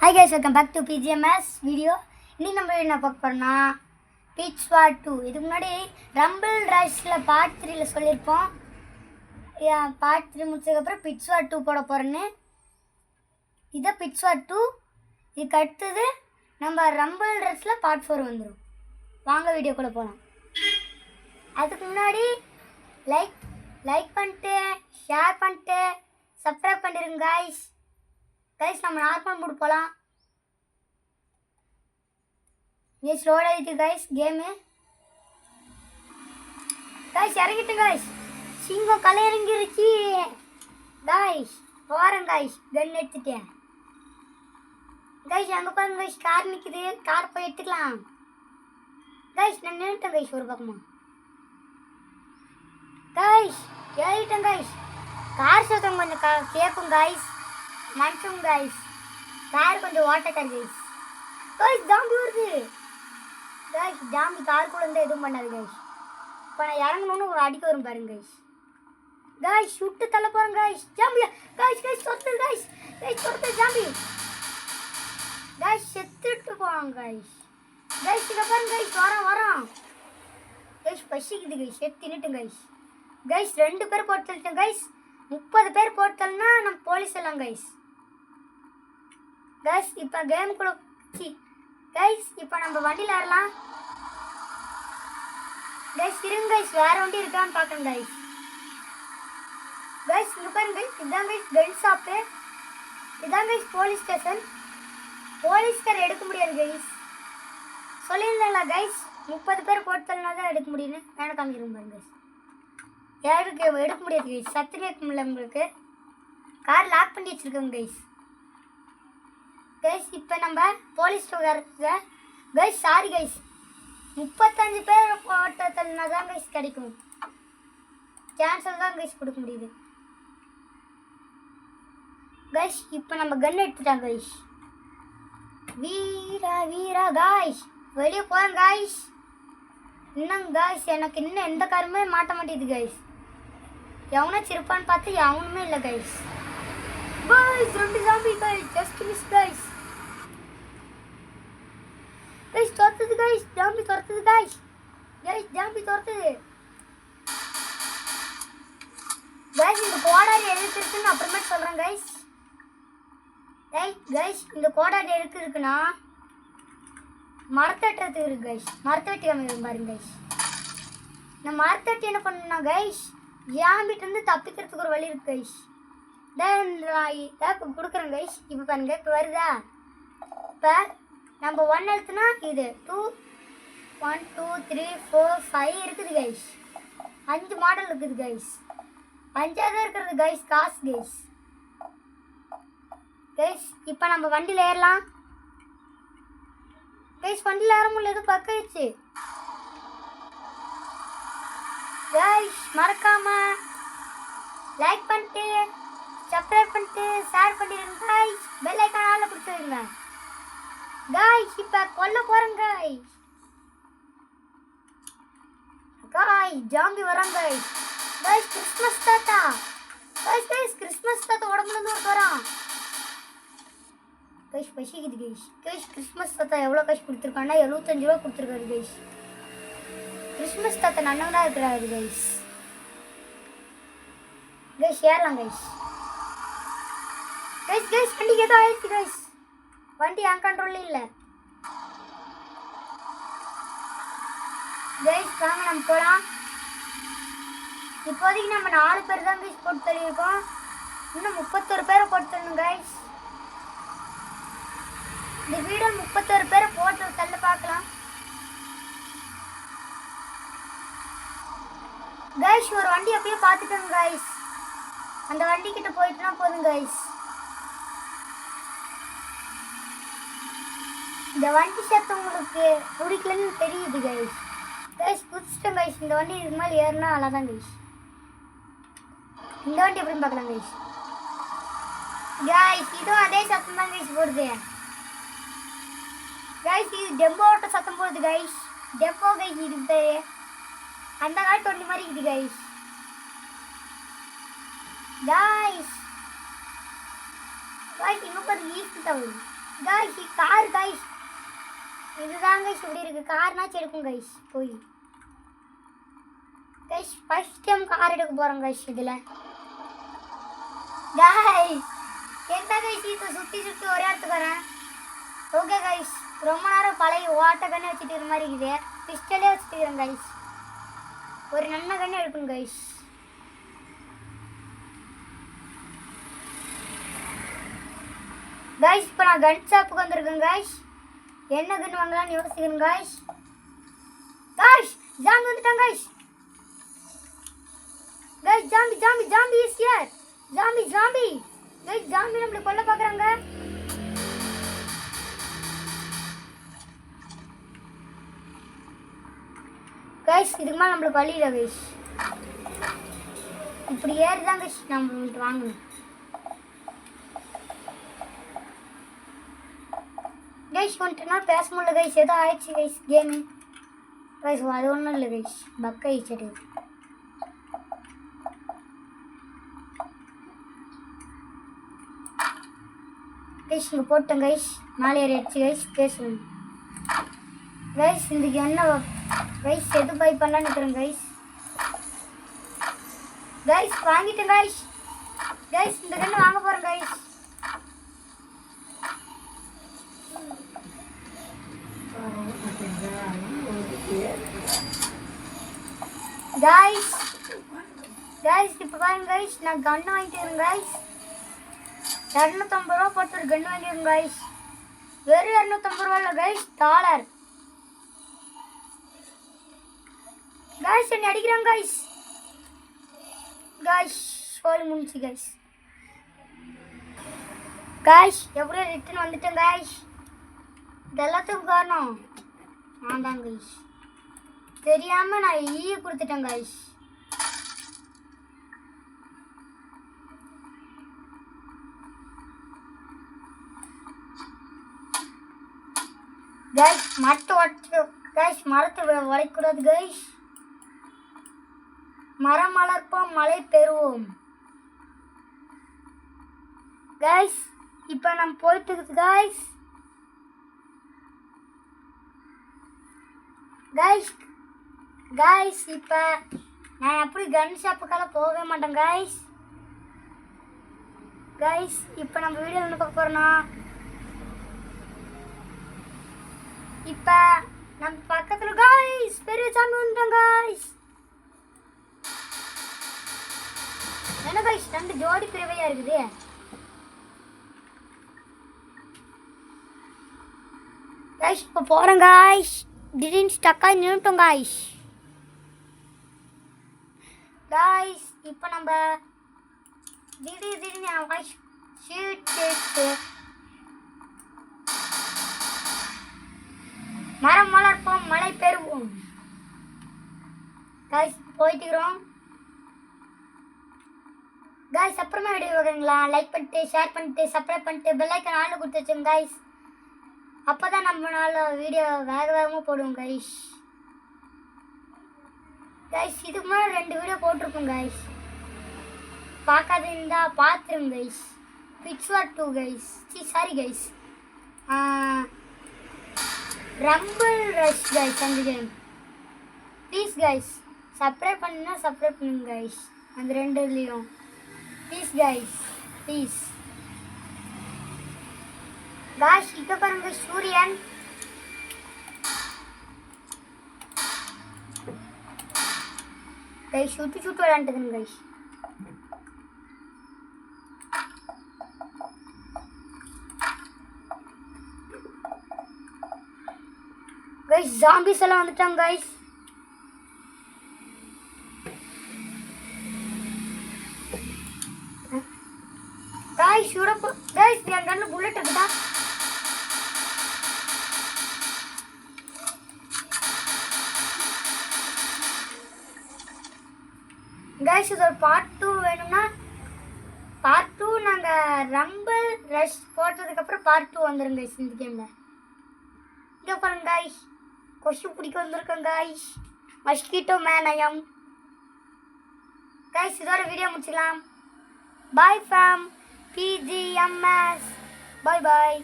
Hi guys, welcome back to PGMS video. இன்னைக்கு நம்ம என்ன பார்க்க போறோம்னா Pitch War 2. இதுக்கு முன்னாடி ரம்பிள் ரஷ்ல பார்ட் 3ல சொல்லிருப்போம். பார்ட் 3 முடிச்சதுக்கு அப்புறம் Pitch War 2 போட போறேன்னு. இத Pitch War 2. இதுக்கு அடுத்து நம்ம ரம்பிள் ரஷ்ல பார்ட் 4 வந்துரும். வாங்க வீடியோக்குள்ள போலாம். அதுக்கு முன்னாடி லைக் பண்ணிட்டு ஷேர் பண்ணிட்டு சப்ஸ்கிரைப் பண்ணிருங்க guys. गाइस நம்ம நார்மல் மூட் போலாம். ये ஸ்லோ ஆயிடுச்சு गाइस கேம். गाइस இறங்கிட்டு गाइस. சிங்கம் கலை இறங்கிருச்சு. गाइस போறேன் गाइस கன் எடுத்துட்டேன். गाइस அங்க பாருங்க गाइस கார் நிக்குது. கார் போய் எடுத்துக்கலாம். गाइस நான் நின்னுட்டேன் गाइस ஒரு பக்கமா. Guys ஏறிட்டேன் guys. கார் சத்தம் கொஞ்சம் கேட்கும் गाइस. மன்னிச்சுங்க गाइस. கார் கொஞ்சம் வாட்டர் गाइस. गाइस ஜாம்பி வருது. गाइस ஜாம்பி கார் கூட இருந்தா எதுவும் பண்ணாது गाइस. இப்போ நான் இறங்கணும்னு ஒரு அடிக்க வரும் பாருங்க गाइस. गाइस சுட்டு தள்ள போறேன் गाइस. ஜாம்பி गाइस தொடுது गाइस. தொடுது ஜாம்பி. गाइस செத்துட்டு போறாங்க गाइस. இங்க பாருங்க गाइस வரோம். गाइस பசிக்குது गाइस. செத்துனிட்டு गाइस. गाइस ரெண்டு பேர் போட்டுட்டேன் गाइस. 30 பேர் போட்டல்னா நம்ம போலீஸ் எல்லாம் गाइस. गाइस இப்போ கேம் குள்ள गाइस இப்போ நம்ம வண்டில ஏறலாம். गाइस இருங்க गाइस வேற வண்டி இருக்கான்னு பார்க்கணும் गाइस. गाइस இங்க பாருங்க गाइस இதான் गाइस கன் ஷாப். இதான் गाइस போலீஸ் ஸ்டேஷன். போலீஸ்கார எடுக்க முடியாது गाइस. சொல்லிருந்தேன்ல गाइस 30 பேர் போட்டல்னா தான் எடுக்க முடியும்னு. வேணா காமிக்கிறேன் பாருங்க गाइस. யாருக்கு எடுக்க முடியாது गाइस. சத்து கேட்கும்ல உங்களுக்கு. கார் லாக் பண்ணி வச்சிருக்கோம் गाइस. गाइस இப்போ நம்ம போலீஸ் ஸ்டேஷன்ல गाइस சாரி गाइस 35 பேர் போட்டதல்னா தான் गाइस கிடைக்கும். சான்ஸ் தான் गाइस கொடுக்க முடியுது. गाइस இப்போ நம்ம கன் எடுத்துட்டோம் गाइस. வீரா गाइस வெளிய போறோம் गाइस. இன்னும் गाइस எனக்கு இன்னும் எந்த காருமே மாட்ட மாட்டேங்குது गाइस. எவனா சிரிப்பான்னு பார்த்து எவனுமே இல்லை गाइस. गाइस ரெண்டு zombie guys just miss guys. Guys தோத்துது गाइस. ஜாம்பி தோத்துது गाइस. ஜாம்பி தோத்துது. गाइस இந்த கோடாரி எதுக்கு இருக்குன்னு அப்புறமே சொல்றேன் गाइस. गाइस இந்த கோடாரி எதுக்கு இருக்குன்னா மரத்தை வெட்டுறதுக்கு இருக்கு गाइस. மரத்தை வெட்டி காமிக்கிறேன் பாருங்க गाइस. இந்த மரத்தை வெட்டி என்ன பண்ணணும்னா गाइस ஜாம்பிட்ட இருந்து தப்பிக்கிறதுக்கு ஒரு வழி இருக்கு गाइस. இப்போ கொடுக்குறேன் गाइस. இப்போ பாருங்க இப்போ வருதா. இப்போ நம்ம 1 எழுத்துனா இது 2 1 2 3 4 5 இருக்குது गाइस. 5 மாடல் இருக்குது गाइस. 5ஆவது இருக்குது गाइस காசு गाइस. गाइस இப்போ நம்ம வண்டில ஏறலாம். गाइस வண்டில ஏற முடியல. ஏதோ பக்காயிடுச்சு गाइस. மறக்காம லைக் பண்ணிட்டு சப்ஸ்கிரைப் பண்ணிட்டு ஷேர் பண்ணிடுங்க गाइस. பெல் ஐகான் ஆல்ல கொடுத்துருங்க गाइस. இப்போ கொல்ல போறோம் गाइस. ஜாம்பி வராங்க गाइस. கிறிஸ்மஸ் தாத்தா गाइस கிறிஸ்மஸ் தாத்தா உடம்புல இருந்து வரான் गाइस. பசிக்குது गाइस. கிறிஸ்மஸ் தாத்தா எவ்வளோ காசு கொடுத்துருக்காங்கன்னா 75 ரூபா கொடுத்துருக்காரு गाइस. கிறிஸ்மஸ் தாத்தா நன்னவனா இருக்கிறாரு गाइस. ஏறலாம் गाइस. வண்டிக்கு ஏதோ ஆயிடுச்சு गाइस. வண்டி என் கண்ட்ரோல்ல இல்லை गाइस. வாங்க நம்ம போகலாம். இப்போதைக்கு நம்ம 4 பேர் தான் गाइस போட்டு தள்ளியிருக்கோம். இன்னும் 31 பேரை போட்டு தள்ளணும் गाइस. இந்த வீடியோ 31 பேரை போட்டு தள்ள பார்க்கலாம் गाइस. ஒரு வண்டி அப்படியே பார்த்துட்டோங்க गाइस. அந்த வண்டி கிட்ட போயிட்டுனா போதும் गाइस. இந்த வண்டி சத்தம் உங்களுக்கு பிடிக்கலன்னு தெரியுது गाइस. குதிச்சிட்டேன் गाइस. இந்த வண்டி இதுக்கு மேலே ஏறினா அழகாதான் गाइस. இந்த வண்டி எப்படின்னு பார்க்கலாம் गाइस. இதுவும் அதே சத்தம் தான் गाइस போடுது गाइस. இது டெம்போட்ட சத்தம் போடுது गाइस. டெம்போ गाइस இது பேரு. அந்த காலத்து வண்டி மாதிரி இருக்குது गाइस. गाइस இன்னும் கொஞ்சம் ஈஸ்ட் தான் வருது. கைஸ் கார் கைஸ் இதுதான் கைஸ் இப்படி இருக்கு. கார்னாச்சும் எடுக்கும் கைஸ் போய். கைஸ் ஃபர்ஸ்ட் டைம் கார் எடுக்க போகிறோம் கைஸ் இதில். கைஸ் என்ன கைஸ் இதை சுற்றி சுற்றி ஒரே இடத்துக்கு வரேன். ஓகே கைஸ் ரொம்ப நேரம் பழைய ஓட்ட கண்ணு வச்சுட்டு இருக்கிற மாதிரி இருக்குது. பிஸ்டலே வச்சுட்டு இருக்கிறேன் கைஸ். ஒரு நல்ல கண்ணு எடுக்கணும் கைஸ். கைஸ் இப்போ நான் கன் ஷாப்புக்கு வந்திருக்கேன் கைஸ். என்ன கன் வாங்கலாம்னு யோசிக்கிறேன் கைஸ். கைஸ் ஜாம்பி வந்துட்டாங்க guys. Guys zombie zombie zombie is here. Zombie zombie guys zombie நம்மளை கொல்ல பார்க்குறாங்க. கைஸ் இதுக்கு மேலே நம்மளுக்கு வழி இல்லை கைஸ். இப்படி ஏறுதான் கைஸ் நம்ம வாங்கணும். கைஸ் வந்துட்டு நாள் பேச முடியல கைஸ். ஏதோ ஆயிடுச்சு கைஸ் கேமு கைஸ். அது ஒன்றும் இல்லை கைஸ் பக் ஆயிடுச்சு. கைஸ் இங்கே போட்டேன் கைஸ். மேலே ஏறி அடிச்சு கைஸ் பேசுவேன் கைஸ். இதுக்கு என்ன கைஸ் எது பை பண்ணலான்னு இருக்கிறேன் கைஸ். கைஸ் வாங்கிட்டேன் கைஸ். கைஸ் இந்த கண்ணு வாங்க போகிறேன் கைஸ். கைஸ் கைஸ் இப்போ பாருங்க கைஸ் நான் கன்று வாங்கிட்டு கைஸ். 250 ரூபா போட்டு ஒரு கன்று வாங்கிடுங்க கைஸ். வெறும் 250 ரூபா இல்லை கைஸ் டாலர். கைஸ் என்னை அடிக்கிறாங்க கைஸ். கைஸ் சோல் முடிச்சு கைஸ். கைஸ் எப்படியோ ரிட்டன் வந்துட்டேன் கைஸ். இது எல்லாத்துக்கும் காரணம் நான் தான் கைஸ். தெரியாமல் நான் ஈய கொடுத்துட்டேன் கைஸ். கைஸ் மரத்தை உடச்சு கைஸ். மரத்தை உடைக்கூடாது கைஸ். மரம் வளர்ப்போம் மழை பெறுவோம் கைஸ். இப்போ நம்ம போயிட்டு இருக்குது கைஸ். கைஸ் கைஸ் இப்போ நான் அப்படி கன் ஷாப்புக்கெல்லாம் போகவே மாட்டேன் கைஸ். கைஸ் இப்போ நம்ம வீடியோ என்ன பார்க்க போகிறோன்னா இப்போ நம்ம பக்கத்தில் கைஸ் பெரிய சாமி வந்துட்டோம் கைஸ். என்ன கைஸ் 2 ஜோடி பிறவையா இருக்குது. கைஸ் இப்போ போகிறோம் கைஸ். திடீர்னு ஸ்டக்காக நின்றுட்டோம் கைஸ். கைஸ் இப்போ நம்ம திடீர்னு கைஸ் ஷீட் மரம் வளர்ப்போம் மழை பெறுவோம் கைஸ் போயிட்டுக்கிறோம் கைஸ். அப்புறமா வீடியோ பார்க்குறீங்களா? லைக் பண்ணிட்டு ஷேர் பண்ணிட்டு சப்ஸ்கிரைப் பண்ணிட்டு பெல் ஐக்கான் ஆனில் கொடுத்து வச்சுங்க கைஸ். அப்போ தான் நம்மளால வீடியோ வேகமாக போடுவோம் கைஸ். கைஸ் இதுக்கு முன்னாடி 2 வீடியோ போட்டிருப்போம் கைஸ். பார்க்காதிருந்தா பார்த்துருங்க கைஸ். பிக்ஸ்வர் 2 guys. Sorry guys rumble rush guys அந்த கேம். ப்ளீஸ் கைஸ் சப்ஸ்கிரைப் பண்ணுன்னா சப்ஸ்கிரைப் பண்ணுங்க கைஸ். அந்த 2லேயும் ப்ளீஸ் கைஸ் ப்ளீஸ். கைஸ் இப்போ பாருங்க சூரியன். கைஸ் சுட்டு விளையாண்டுதுங்க கைஸ். கைஸ் ஜாம்பிஸ் எல்லாம் வந்துட்டாங்க கைஸ். கைஸ் ஷூட் கைஸ் என் கண்ணுல புல்லட் இருக்குதா? கைஸ் இது ஒரு பார்ட் 2 வேணும்னா பார்ட் 2 நாங்கள் ரம்பிள் ரஷ் போட்டதுக்கப்புறம் பார்ட் 2 வந்துடும் கைஸ் இந்த கேமில். இங்கே பாருங்க கைஸ் கொசு பிடிக்க வந்திருக்கேன் கைஸ். மஸ்கிட்டோ மேன் ஐயம் கைஸ். இதோட வீடியோ முடிச்சிடலாம். Bye from PGMS. Bye bye.